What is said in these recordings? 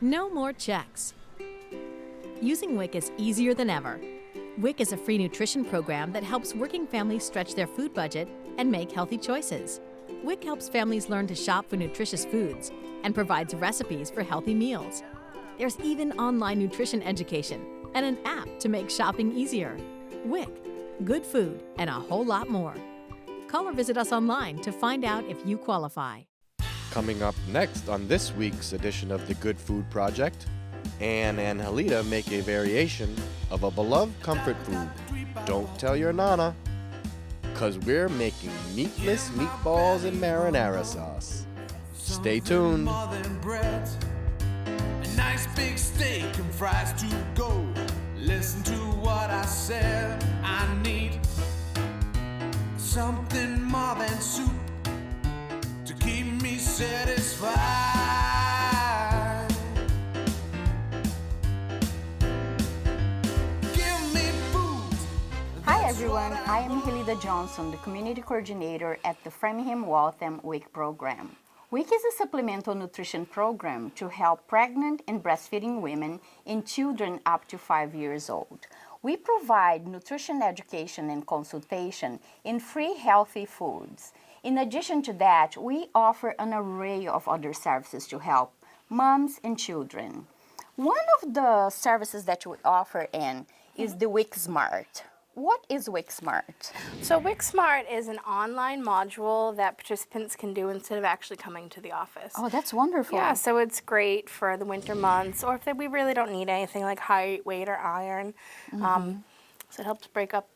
No more checks. Using WIC is easier than ever. WIC is a free nutrition program that helps working families stretch their food budget and make healthy choices. WIC helps families learn to shop for nutritious foods and provides recipes for healthy meals. There's even online nutrition education and an app to make shopping easier. WIC, good food, and a whole lot more. Call or visit us online to find out if you qualify. Coming up next on this week's edition of the Good Food Project, Ann and Helita make a variation of a beloved comfort food. Don't tell your nana, because we're making meatless meatballs in marinara sauce. Stay tuned. A nice big steak and fries to go. Listen to what I said. I need something more than soup to keep me satisfied. Give me food. Hi everyone, I am Helida Johnson, the Community Coordinator at the Framingham Waltham WIC program. WIC is a supplemental nutrition program to help pregnant and breastfeeding women and children up to 5 years old. We provide nutrition education and consultation in free healthy foods. In addition to that, we offer an array of other services to help moms and children. One of the services that we offer is the WIC Smart. What is WIC Smart? So WIC Smart is an online module that participants can do instead of actually coming to the office. Oh, that's wonderful. Yeah, so it's great for the winter months, or if we really don't need anything like height, weight, or iron. So it helps break up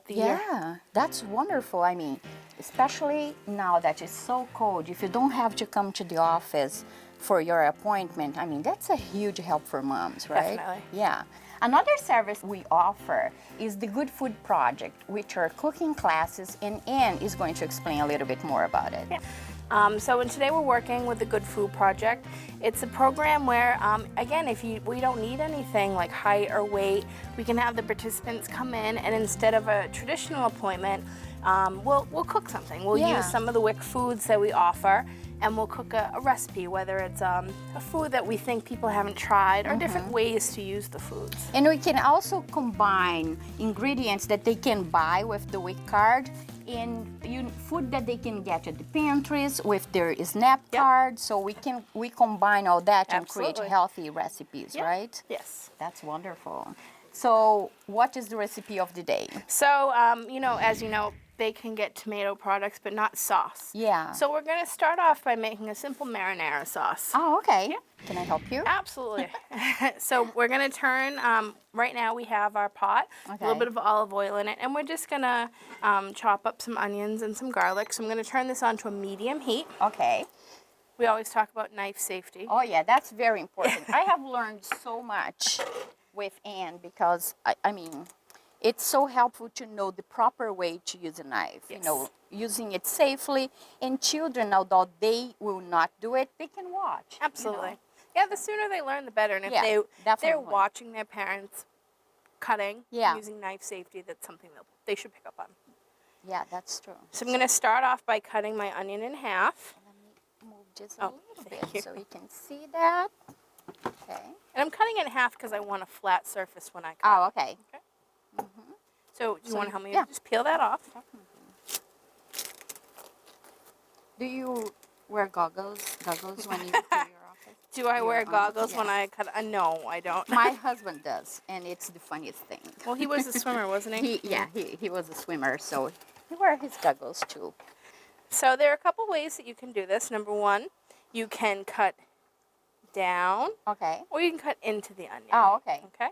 the year. Yeah, that's wonderful. I mean, especially now that it's so cold, if you don't have to come to the office for your appointment, I mean, that's a huge help for moms, right? Definitely. Yeah. Another service we offer is the Good Food Project, which are cooking classes, and Anne is going to explain a little bit more about it. Yeah. So today we're working with the Good Food Project. It's a program where, again, we don't need anything like height or weight, we can have the participants come in, and instead of a traditional appointment, we'll cook something. We'll use some of the WIC foods that we offer, and we'll cook a recipe, whether it's a food that we think people haven't tried or different ways to use the foods. And we can also combine ingredients that they can buy with the WIC card in food that they can get at the pantries with their SNAP card. So we combine all that and create healthy recipes, right? Yes. That's wonderful. So what is the recipe of the day? So, as you know, they can get tomato products, but not sauce. Yeah. So we're going to start off by making a simple marinara sauce. Oh, okay. Yeah. Can I help you? Absolutely. So we're going to turn, right now we have our pot, a little bit of olive oil in it, and we're just going to chop up some onions and some garlic. So I'm going to turn this on to a medium heat. Okay. We always talk about knife safety. Oh, yeah, that's very important. I have learned so much with Anne because, I mean, it's so helpful to know the proper way to use a knife, using it safely. And children, although they will not do it, they can watch. Absolutely. Yeah, the sooner they learn, the better. And if they're watching their parents cutting, using knife safety, that's something they should pick up on. Yeah, that's true. So I'm going to start off by cutting my onion in half. Let me move just a little bit so you can see that. Okay. And I'm cutting it in half because I want a flat surface when I cut. Oh, okay. So do you want to help me? Yeah. Just peel that off. Do you wear goggles when you do your office? Do I wear goggles when I cut? No, I don't. My husband does, and it's the funniest thing. Well, he was a swimmer, wasn't he? He was a swimmer, so he wear his goggles too. So there are a couple ways that you can do this. Number one, you can cut down. Okay. Or you can cut into the onion. Oh, okay. Okay.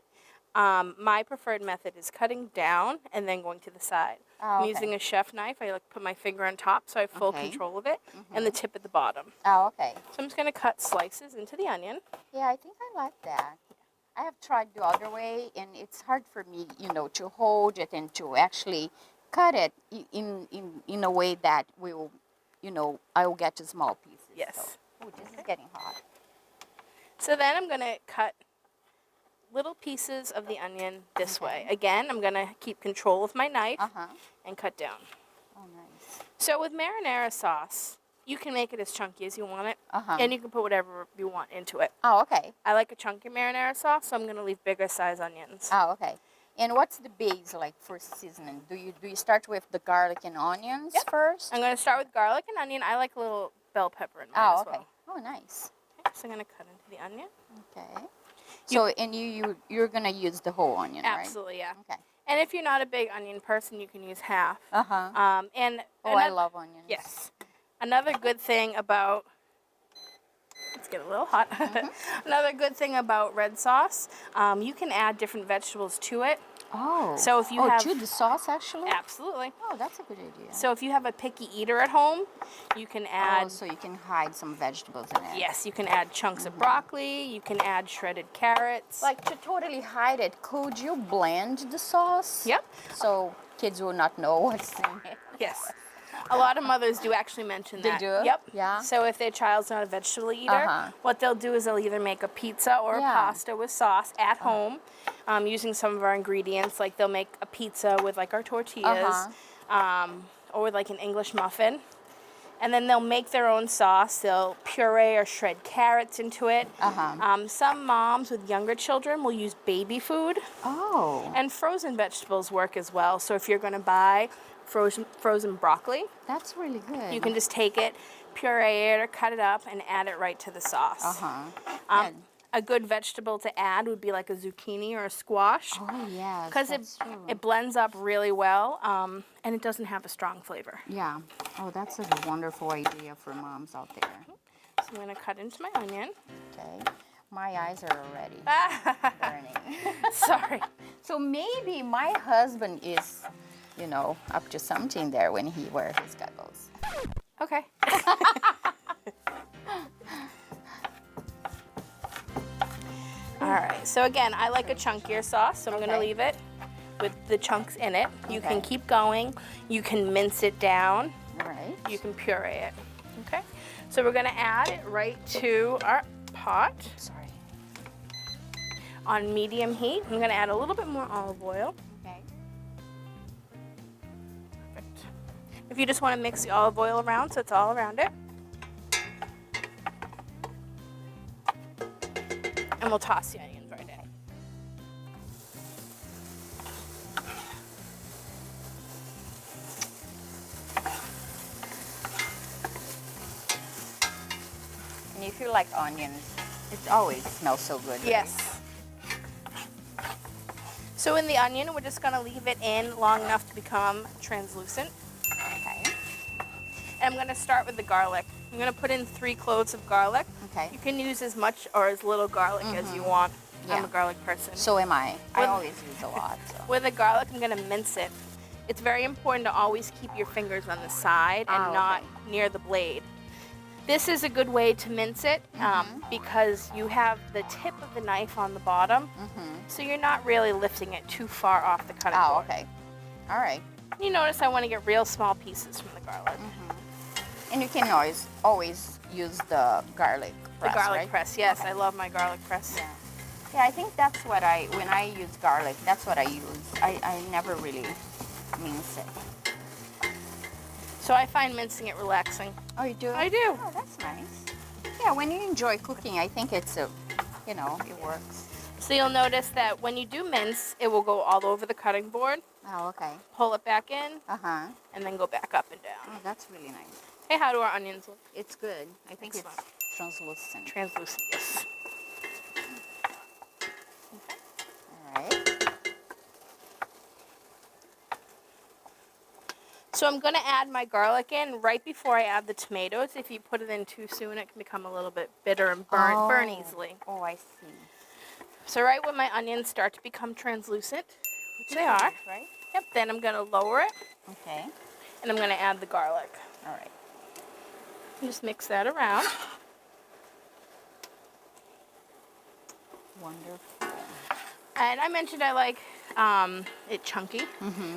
My preferred method is cutting down and then going to the side. I'm using a chef knife. I put my finger on top so I have full control of it, and the tip at the bottom. Oh, okay. So I'm just going to cut slices into the onion. Yeah, I think I like that. I have tried the other way, and it's hard for me, to hold it and to actually cut it in a way that will, I will get to small pieces. Yes. So, this is getting hot. So then I'm going to cut little pieces of the onion this way. Again, I'm going to keep control of my knife and cut down. Oh, nice. So with marinara sauce, You can make it as chunky as you want it, Uh-huh. and you can put whatever you want into it. Oh, okay. I like a chunky marinara sauce, so I'm going to leave bigger size onions. Oh, okay. And what's the base like for seasoning? Do you start with the garlic and onions first? I'm going to start with garlic and onion. I like a little bell pepper in mine Oh, as okay. well. Oh, nice. Okay, so I'm going to cut into the onion. Okay. So, and you're gonna use the whole onion, right? Absolutely, yeah. Okay. And if you're not a big onion person, you can use half. Uh-huh. And Oh, I love onions. Yes. Another good thing about, let's get a little hot. Another good thing about red sauce, you can add different vegetables to it. Oh. So if you have, to the sauce actually? absolutely. Oh, that's a good idea. So if you have a picky eater at home, you can add, so you can hide some vegetables in it. yes, you can add chunks of broccoli, you can add shredded carrots. Like to totally hide it, could you blend the sauce? Yep. So kids will not know what's in it. Yes. A lot of mothers do actually mention They that. do? Yep. Yeah. So if their child's not a vegetable eater, what they'll do is they'll either make a pizza or a pasta with sauce at home, using some of our ingredients. Like they'll make a pizza with like our tortillas, or with like an English muffin. And then they'll make their own sauce. They'll puree or shred carrots into it. Some moms with younger children will use baby food. Oh. And frozen vegetables work as well. So if you're going to buy frozen broccoli, That's really good. you can just take it, puree it or cut it up, and add it right to the sauce. Good. A good vegetable to add would be like a zucchini or a squash, Oh, yes. because that's true. it blends up really well, and it doesn't have a strong flavor. Yeah. Oh, that's a wonderful idea for moms out there. So I'm going to cut into my onion. Okay. My eyes are already burning. Sorry. So maybe my husband is, up to something there when he wears his goggles. Okay. All right. So again, I like a chunkier sauce, so I'm going to leave it with the chunks in it. You can keep going. You can mince it down. All right. You can puree it. Okay. So we're going to add it right to our pot Sorry. on medium heat. I'm going to add a little bit more olive oil. Okay. Perfect. If you just want to mix the olive oil around so it's all around it. And we'll toss the onions right in. And if you like onions, it always smells so good. Right? Yes. So in the onion, we're just going to leave it in long enough to become translucent. Okay. And I'm going to start with the garlic. I'm going to put in 3 cloves of garlic. Okay. You can use as much or as little garlic as you want. I'm Yeah. a garlic person. So am I. I With- always use a lot. So. With the garlic, I'm going to mince it. It's very important to always keep your fingers on the side and not near the blade. This is a good way to mince it because you have the tip of the knife on the bottom, so you're not really lifting it too far off the cutting Oh, board. okay. All right. You notice I want to get real small pieces from the garlic. And you can always use the garlic press, The garlic right? press, yes, I love my garlic press. Yeah. Yeah, I think that's what when I use garlic, that's what I use. I never really mince it. So I find mincing it relaxing. Oh, you do? I do. Oh, that's nice. Yeah, when you enjoy cooking, I think it works. So you'll notice that when you do mince, it will go all over the cutting board, Oh, okay. pull it back in, Uh-huh. and then go back up and down. Oh, that's really nice. Hey, how do our onions look? It's good. I think Excellent. it's translucent. Translucent, yes. All right. So I'm going to add my garlic in right before I add the tomatoes. If you put it in too soon, it can become a little bit bitter and burn easily. Oh, I see. So right when my onions start to become translucent, which they are, Right? yep, then I'm going to lower it, Okay. and I'm going to add the garlic. All right. Just mix that around. Wonderful. And I mentioned I like it chunky.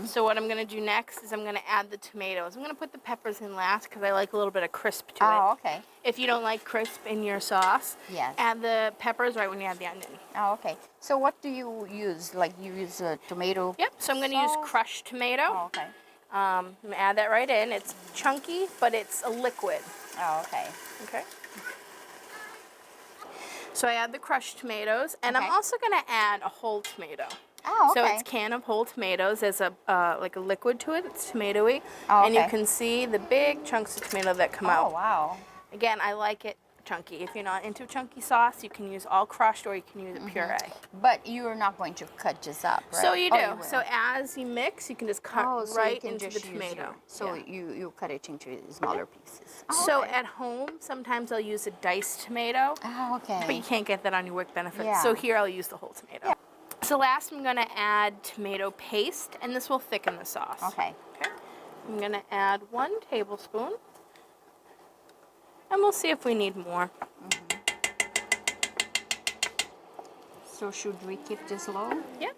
So what I'm going to do next is I'm going to add the tomatoes. I'm going to put the peppers in last because I like a little bit of crisp to Oh, it. okay. If you don't like crisp in your sauce, Yes. add the peppers right when you add the onion. Oh, okay. So what do you use? Like you use a tomato? Yep, so I'm going to use sauce? crushed tomato. Oh, okay. I'm going to add that right in. It's chunky, but it's a liquid. Oh, okay. Okay. So I add the crushed tomatoes, and I'm Okay. also going to add a whole tomato. Oh, okay. So it's a can of whole tomatoes. There's a like a liquid to it. It's tomatoey, Oh, and you okay. can see the big chunks of tomato that come Oh, out. wow. Again, I like it chunky. If you're not into chunky sauce, you can use all crushed or you can use it puree. But you're not going to cut this up, right? So you Oh, do. will. So as you mix, you can just cut Oh, so you right can into just the use tomato. your- so Yeah. you cut it into smaller pieces. Oh, So okay. at home, sometimes I'll use a diced tomato. Oh, okay. But you can't get that on your WIC benefits. Yeah. So here I'll use the whole tomato. Yeah. So last I'm going to add tomato paste, and this will thicken the sauce. Okay. Okay. I'm going to add 1 tablespoon, and we'll see if we need more. So should we keep this low? Yeah.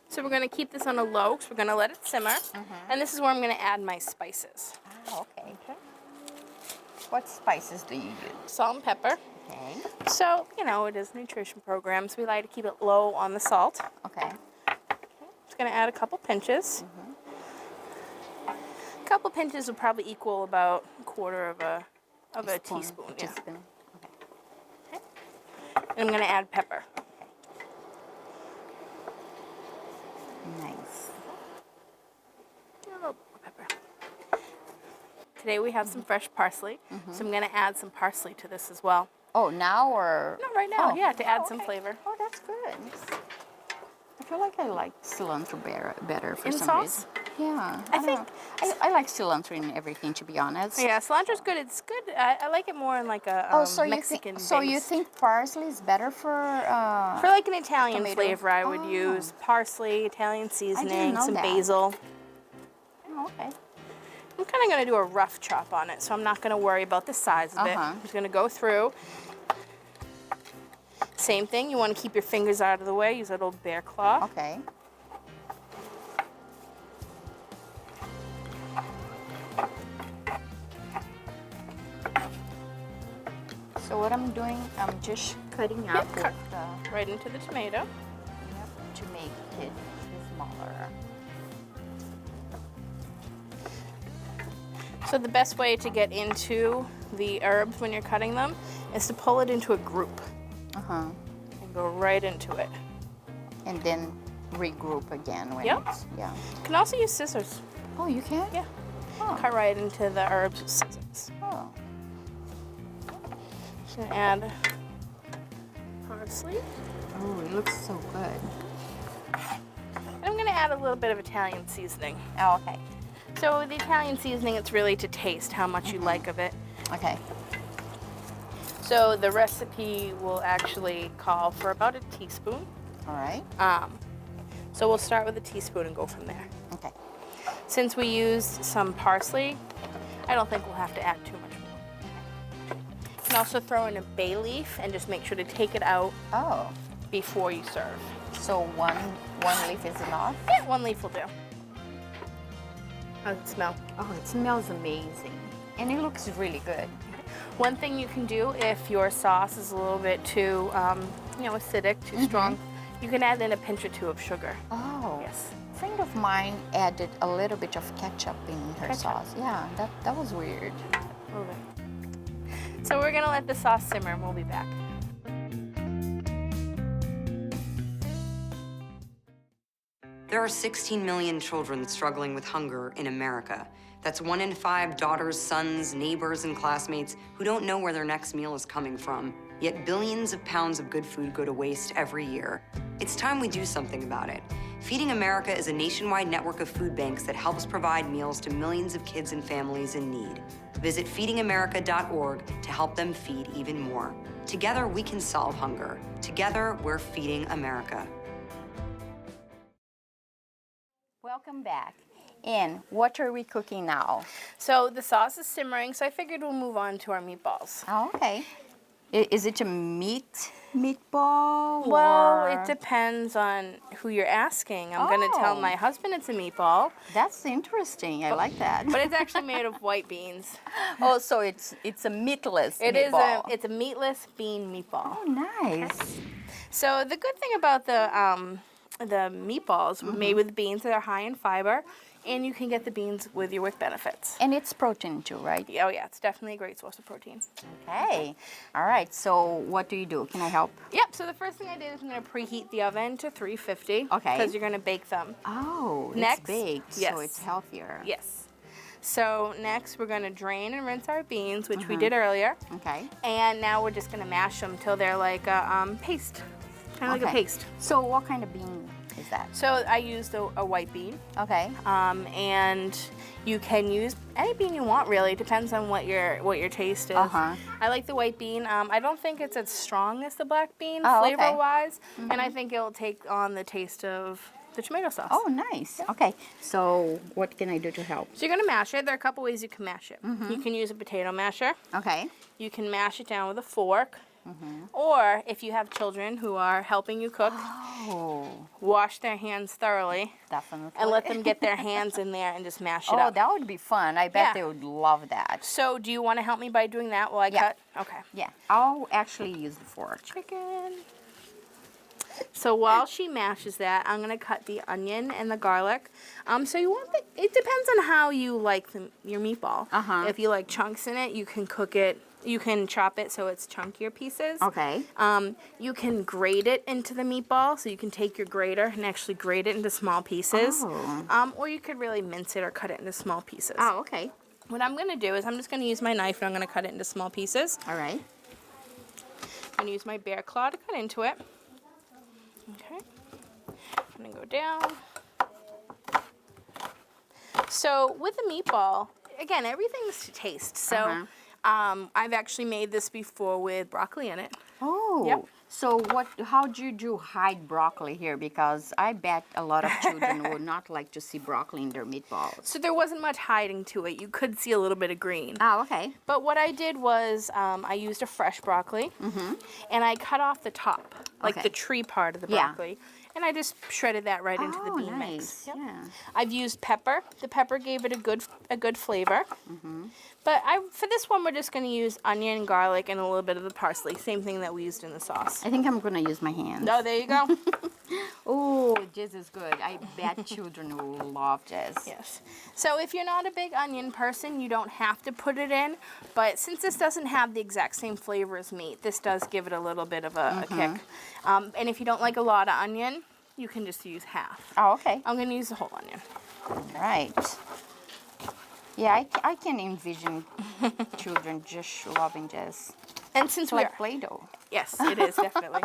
So we're going to keep this on a low, because we're going to let it simmer. And this is where I'm going to add my spices. Oh, okay. What spices do you use? Salt and pepper. Okay. So, you know, it is a nutrition program, so we like to keep it low on the salt. Okay. Just going to add a couple pinches. A couple pinches will probably equal about a quarter of a teaspoon. Yeah. Teaspoon. Okay. And I'm going to add pepper. Nice. A little pepper. Today we have some fresh parsley, so I'm going to add some parsley to this as well. Oh, now or? No, right now, Oh. yeah, to add Oh, some okay. flavor. Oh, that's good. I feel like I like cilantro better for In some sauce? reason. Yeah. I don't think- know. I like cilantro in everything, to be honest. Yeah, cilantro's good. It's good. I like it more in like a So Mexican you think parsley is better for? For like an Italian tomato? flavor, I would Oh. use parsley, Italian seasoning, know some that. basil. Oh, okay. I'm kind of going to do a rough chop on it, so I'm not going to worry about the size of it. Uh-huh. I'm just going to go through. Same thing, you want to keep your fingers out of the way. Use that old bear claw. Okay. So what I'm doing, I'm just cutting out cut. the, Right into the tomato. to make it smaller. So the best way to get into the herbs when you're cutting them is to pull it into a group Uh-huh. and go right into it. And then regroup again when Yep. it's, yeah. You can also use scissors. Oh, you can? Yeah. Oh. Cut right into the herbs with scissors. Oh. Just gonna add parsley. Oh, it looks so good. And I'm gonna add a little bit of Italian seasoning. Oh, okay. So with the Italian seasoning, it's really to taste how much you like of it. Okay. So the recipe will actually call for about a teaspoon. All right. So we'll start with a teaspoon and go from there. Okay. Since we used some parsley, I don't think we'll have to add too much more. You can also throw in a bay leaf and just make sure to take it out Oh, before you serve. so one leaf is enough? Yeah, 1 leaf will do. How does it smell? Oh, it smells amazing. And it looks really good. One thing you can do if your sauce is a little bit too, acidic, too strong, you can add in a pinch or two of sugar. Oh. Yes. A friend of mine added a little bit of ketchup in her Ketchup. sauce. Yeah, that was weird. A little bit. So we're gonna let the sauce simmer and we'll be back. There are 16 million children struggling with hunger in America. That's 1 in 5 daughters, sons, neighbors, and classmates who don't know where their next meal is coming from. Yet billions of pounds of good food go to waste every year. It's time we do something about it. Feeding America is a nationwide network of food banks that helps provide meals to millions of kids and families in need. Visit feedingamerica.org to help them feed even more. Together, we can solve hunger. Together, we're feeding America. Welcome back. And what are we cooking now? So the sauce is simmering, so I figured we'll move on to our meatballs. Oh, okay. Is it a meatball? Well, or- it depends on who you're asking. I'm gonna tell Oh. my husband it's a meatball, That's interesting. I like that. but it's actually made of white beans. Oh, so it's a meatless It is meatball. it's a meatless bean meatball. Oh, nice. So the good thing about the meatballs made with beans that are high in fiber, and you can get the beans with your WIC benefits. And it's protein too, right? Oh yeah, it's definitely a great source of protein. Okay. All right. So what do you do? Can I help? Yep, so the first thing I did is I'm going to preheat the oven to 350. Okay. Because you're going to bake them. Oh, Next, it's baked, yes. so it's healthier. Yes. So next we're going to drain and rinse our beans, which we did earlier. Okay. And now we're just going to mash them till they're like a paste. Kind of like a paste. So what kind of bean is that? So I used a white bean. Okay. And you can use any bean you want, really. It depends on what your taste is. Uh-huh. I like the white bean. I don't think it's as strong as the black bean, Oh, okay. flavor-wise. And I think it'll take on the taste of the tomato sauce. Oh, nice. Okay. So what can I do to help? So you're going to mash it. There are a couple ways you can mash it. You can use a potato masher. Okay. You can mash it down with a fork. Or if you have children who are helping you cook, wash their hands thoroughly. Definitely. And let them get their hands in there and just mash it up. Oh, that would be fun. I bet Yeah. they would love that. So do you want to help me by doing that while I cut? Okay. Yeah. I'll actually use the fork. Chicken. So while she mashes that, I'm going to cut the onion and the garlic. So you want it depends on how you like your meatball. If you like chunks in it, you can cook it. You can chop it so it's chunkier pieces. Okay. You can grate it into the meatball, so you can take your grater and actually grate it into small pieces. Oh. Or you could really mince it or cut it into small pieces. Oh, okay. What I'm going to do is I'm just going to use my knife and I'm going to cut it into small pieces. All right. I'm going to use my bear claw to cut into it. Okay. I'm going to go down. So with a meatball, again, everything's to taste. So I've actually made this before with broccoli in it. Oh. Yep. So how do you do hide broccoli here? Because I bet a lot of children would not like to see broccoli in their meatballs. So there wasn't much hiding to it. You could see a little bit of green. Oh, okay. But what I did was I used a fresh broccoli and I cut off the top, like Okay. the tree part of the Yeah. broccoli. And I just shredded that right into the Oh, bean nice. mix. Yep. Yeah. I've used pepper. The pepper gave it a good flavor. But for this one, we're just going to use onion, garlic, and a little bit of the parsley. Same thing that we used in the sauce. I think I'm going to use my hands. Oh, there you go. Oh, this is good. I bet children will love this. Yes. So if you're not a big onion person, you don't have to put it in. But since this doesn't have the exact same flavor as meat, this does give it a little bit of a kick. And if you don't like a lot of onion, you can just use half. Oh, okay. I'm going to use the whole onion. All right. Yeah, I can envision children just loving this. And since It's we're like Play-Doh. Yes, it is, definitely.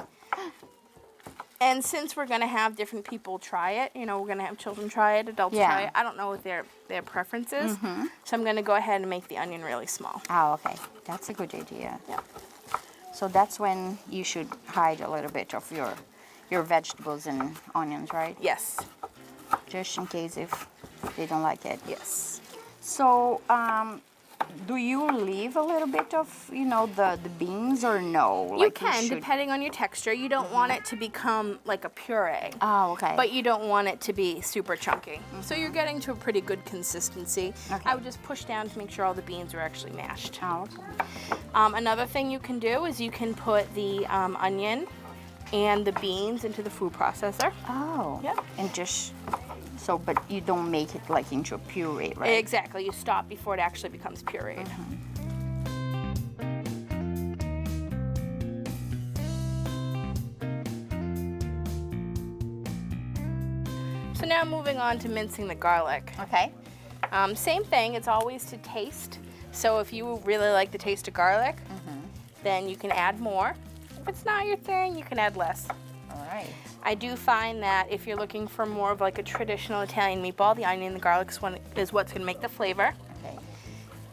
And since we're going to have different people try it, we're going to have children try it, adults Yeah. try it. I don't know what their preference is. So I'm going to go ahead and make the onion really small. Oh, okay. That's a good idea. Yeah. So that's when you should hide a little bit of your vegetables and onions, right? Yes. Just in case if they don't like it. Yes. So, do you leave a little bit of, the beans or no? You can, depending on your texture. You don't want it to become like a puree. Oh, okay. But you don't want it to be super chunky. So you're getting to a pretty good consistency. Okay. I would just push down to make sure all the beans are actually mashed. Oh, okay. Another thing you can do is you can put the onion and the beans into the food processor. Oh. Yep. And just, but you don't make it like into a puree, right? Exactly. You stop before it actually becomes pureed. So now moving on to mincing the garlic. Okay. Same thing, it's always to taste. So if you really like the taste of garlic, then you can add more. If it's not your thing, you can add less. All right. I do find that if you're looking for more of like a traditional Italian meatball, the onion and the garlic is what's going to make the flavor. Okay.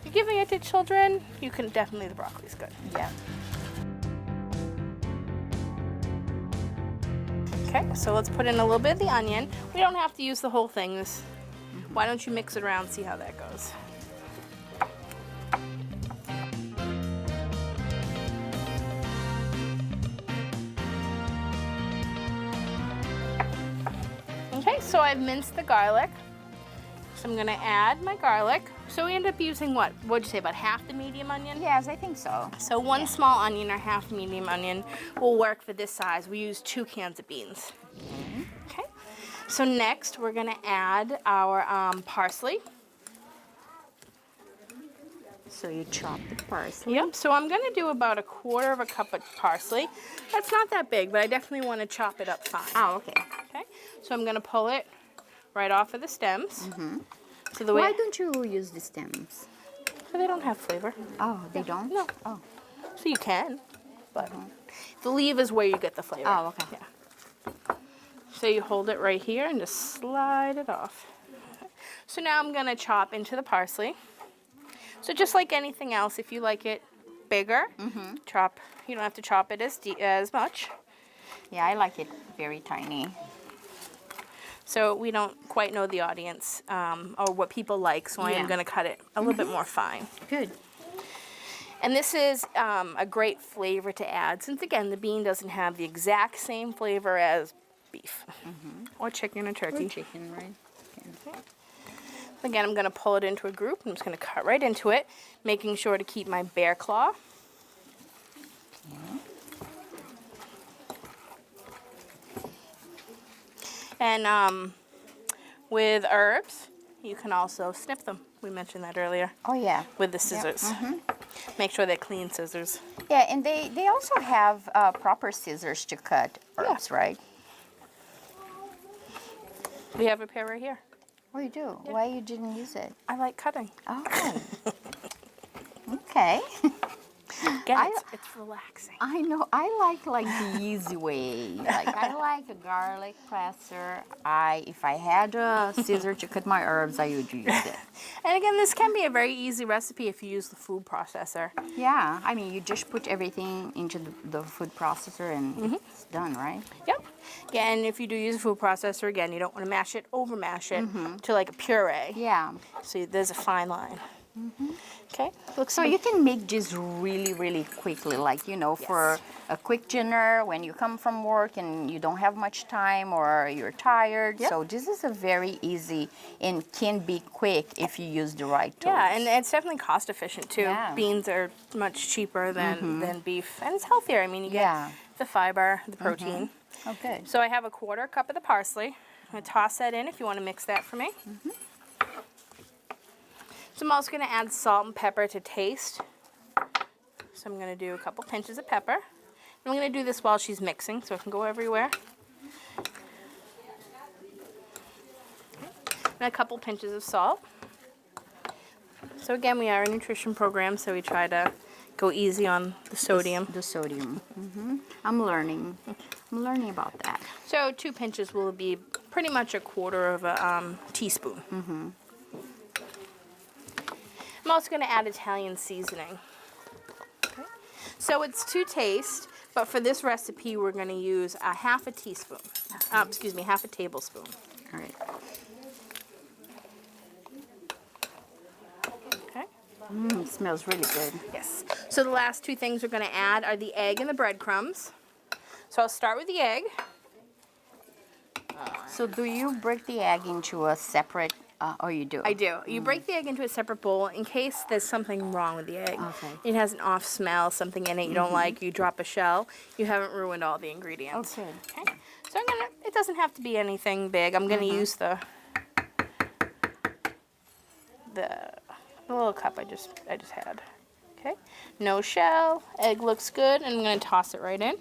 If you're giving it to children, you can definitely, the broccoli's good. Yeah. Okay, so let's put in a little bit of the onion. We don't have to use the whole thing. Why don't you mix it around, see how that goes. Okay, so I've minced the garlic. So I'm gonna add my garlic. So we end up using what'd you say, about half the medium onion? Yes, I think so. So one small onion or half medium onion will work for this size. We use 2 cans of beans. Okay. So next we're gonna add our parsley. So you chop the parsley. Yep, so I'm gonna do about 1/4 cup of parsley. That's not that big, but I definitely wanna chop it up fine. Oh, okay. Okay, so I'm gonna pull it right off of the stems. So the Why way, don't you use the stems? so they don't have flavor. Oh, they don't? No. Oh. So you can, but the leaf is where you get the flavor. Oh, okay. Yeah. So you hold it right here and just slide it off. So now I'm gonna chop into the parsley. So just like anything else, if you like it bigger, chop. You don't have to chop it as much. Yeah, I like it very tiny. So we don't quite know the audience or what people like, so I am Yeah. gonna cut it a little bit more fine. Good. And this is a great flavor to add, since again, the bean doesn't have the exact same flavor as beef or chicken or turkey. Chicken, right? Okay. Again, I'm gonna pull it into a group. I'm just gonna cut right into it, making sure to keep my bear claw. And with herbs, you can also snip them. We mentioned that earlier Oh, yeah. with the scissors. Make sure they're clean scissors. Yeah, and they also have proper scissors to cut herbs, right? We have a pair right here. Oh, you do? Why you didn't use it? I like cutting. Oh. Okay. Again, it's relaxing. I know. I like the easy way. Like I like a garlic presser. If I had a scissor to cut my herbs, I would use it. And again, this can be a very easy recipe if you use the food processor. Yeah, I mean, you just put everything into the food processor and it's done, right? Yep. Again, if you do use a food processor, again, you don't want to mash it, over mash it to like a puree. Yeah. So there's a fine line. Okay. Looks So you can make this really, really quickly, like, you know, for a quick dinner when you come from work and you don't have much time or you're tired. Yep. So this is a very easy and can be quick if you use the right tools. Yeah, and it's definitely cost efficient too. Yeah. Beans are much cheaper than beef, and it's healthier. I mean, you get Yeah. the fiber, the protein. Oh, good. So I have 1/4 cup of the parsley. I'm going to toss that in if you want to mix that for me. So I'm also going to add salt and pepper to taste. So I'm going to do a couple pinches of pepper. I'm going to do this while she's mixing so it can go everywhere. And a couple pinches of salt. So again, we are a nutrition program, so we try to go easy on the sodium. The sodium. I'm learning. I'm learning about that. So 2 pinches will be pretty much 1/4 of a teaspoon. I'm also going to add Italian seasoning. Okay. So it's to taste, but for this recipe, we're going to use a half a teaspoon. Half a tablespoon. All right. Okay. It smells really good. Yes. So the last 2 things we're going to add are the egg and the breadcrumbs. So I'll start with the egg. So do you break the egg into a separate, or you do? I do. You break the egg into a separate bowl in case there's something wrong with the egg. Okay. It has an off smell, something in it you don't like, you drop a shell, you haven't ruined all the ingredients. Okay. Okay. So it doesn't have to be anything big. I'm gonna use the little cup I just had. Okay. No shell, egg looks good, and I'm gonna toss it right in.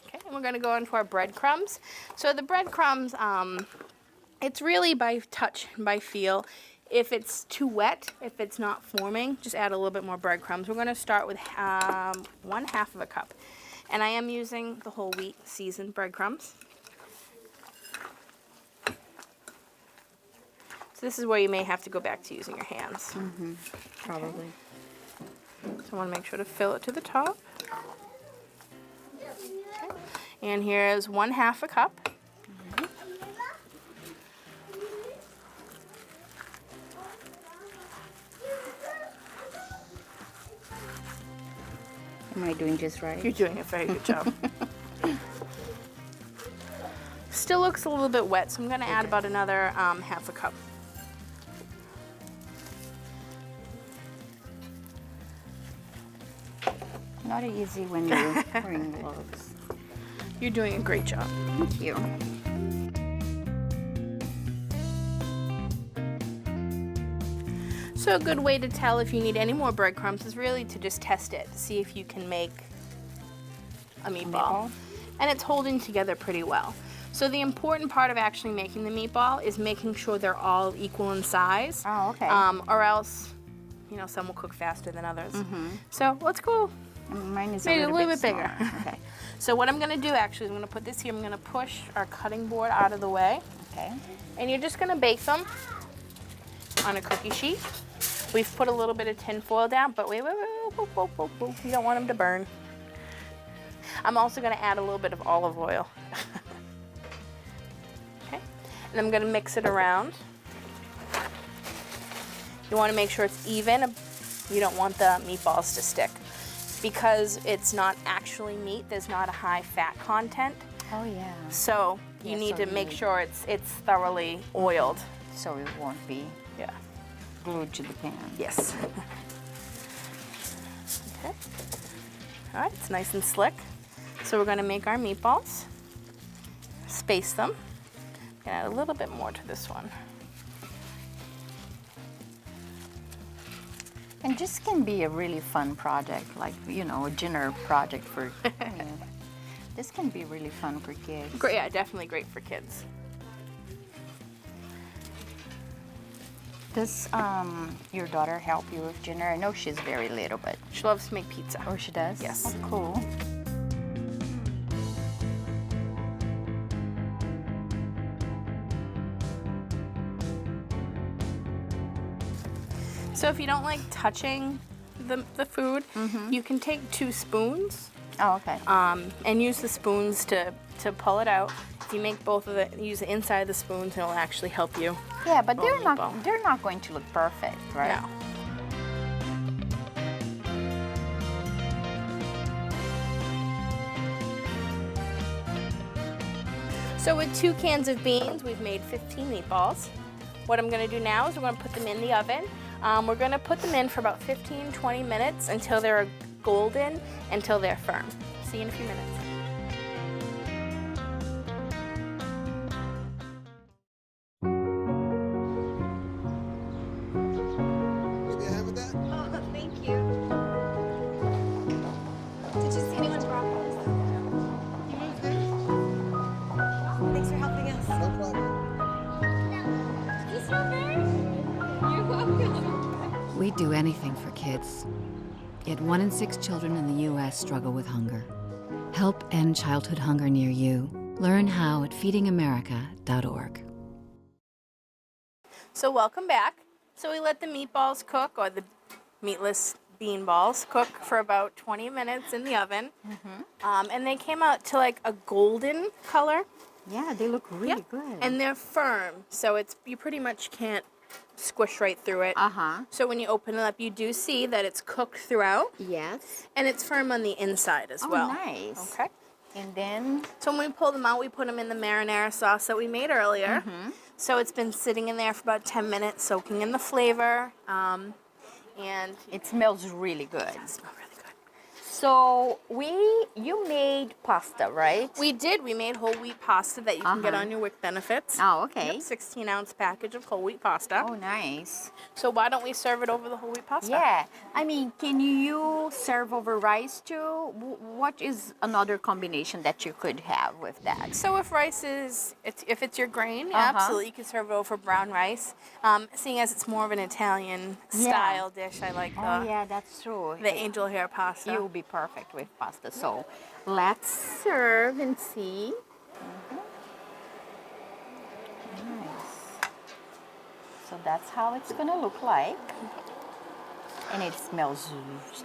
Okay, and we're gonna go into our breadcrumbs. So the breadcrumbs, it's really by touch and by feel. If it's too wet, if it's not forming, just add a little bit more breadcrumbs. We're going to start with 1/2 cup. And I am using the whole wheat seasoned breadcrumbs. So this is where you may have to go back to using your hands. Probably. So I want to make sure to fill it to the top. Okay. And here is 1/2 cup. Am I doing just right? You're doing a very good job. Still looks a little bit wet, so I'm going to add about another 1/2 cup. Not easy when you're wearing gloves. You're doing a great job. Thank you. So a good way to tell if you need any more breadcrumbs is really to just test it to see if you can make a meatball. And it's holding together pretty well. So the important part of actually making the meatball is making sure they're all equal in size. Oh, okay. Or else, you know, some will cook faster than others. So let's go. Mine is Maybe a little bit bigger. smaller. Okay. So what I'm gonna do actually is I'm gonna put this here. I'm gonna push our cutting board out of the way. Okay. And you're just gonna bake them on a cookie sheet. We've put a little bit of tin foil down, but wait, you don't want them to burn. I'm also gonna add a little bit of olive oil. Okay, and I'm gonna mix it around. You wanna make sure it's even. You don't want the meatballs to stick. Because it's not actually meat, there's not a high fat content. Oh yeah. So you Yeah, need so to make you- sure it's thoroughly oiled. So it won't be Yeah. glued to the pan. Yes. Okay. All right, it's nice and slick. So we're gonna make our meatballs. Space them. Add a little bit more to this one. And this can be a really fun project, like, you know, a dinner project for, this can be really fun for kids. Great, yeah, definitely great for kids. Does your daughter help you with dinner? I know she's very little, but. She loves to make pizza. Oh, she does? Yes. Oh, cool. So if you don't like touching the food, you can take 2 spoons Oh, okay. and use the spoons to pull it out. If you make both of it, use the inside of the spoons, it'll actually help you. Yeah, but roll meatball. they're not going to look perfect, right? No. So with 2 cans of beans, we've made 15 meatballs. What I'm gonna do now is we're gonna put them in the oven. We're gonna put them in for about 15-20 minutes until they're golden, until they're firm. See you in a few minutes. Oh, thank you. Did you see anyone's broccoli? You moved in? Thanks for helping us. No problem. You strawberry? You're welcome. We'd do anything for kids. Yet 1 in 6 children in the U.S. struggle with hunger. Help end childhood hunger near you. Learn how at feedingamerica.org. So welcome back. So we let the meatballs cook, or the meatless bean balls cook for about 20 minutes in the oven. And they came out to like a golden color. Yeah, they look really good. And they're firm, so you pretty much can't squish right through it. So when you open it up, you do see that it's cooked throughout, Yes. and it's firm on the inside as well. Oh, nice. Okay. And then, So when we pull them out, we put them in the marinara sauce that we made earlier. So it's been sitting in there for about 10 minutes, soaking in the flavor, and it smells really good. it smells really good. So you made pasta, right? We did. We made whole wheat pasta that you can get on your WIC benefits. Oh, okay. 16-ounce package of whole wheat pasta. Oh, nice. So why don't we serve it over the whole wheat pasta? Yeah. I mean, can you serve over rice too? What is another combination that you could have with that? So if rice is, if it's your grain, yeah, absolutely, you can serve it over brown rice. Seeing as it's more of an Italian style dish, I like Oh, yeah, that's true. the angel hair pasta. It will be perfect with pasta. So let's serve and see. Nice. So that's how it's gonna look like. And it smells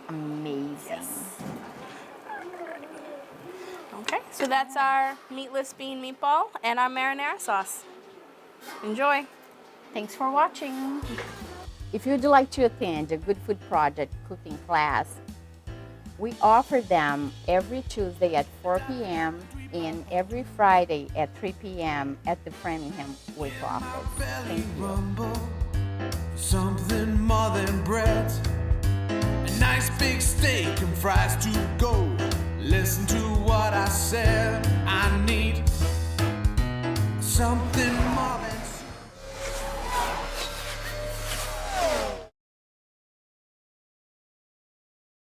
amazing. Okay, so that's our meatless bean meatball and our marinara sauce. Enjoy. Thanks for watching. If you'd like to attend the Good Food Project cooking class, we offer them every Tuesday at 4 p.m. and every Friday at 3 p.m. at the Framingham WIC office. Thank you. Rumble, something more than bread. A nice big steak and fries to go. Listen to what I said. something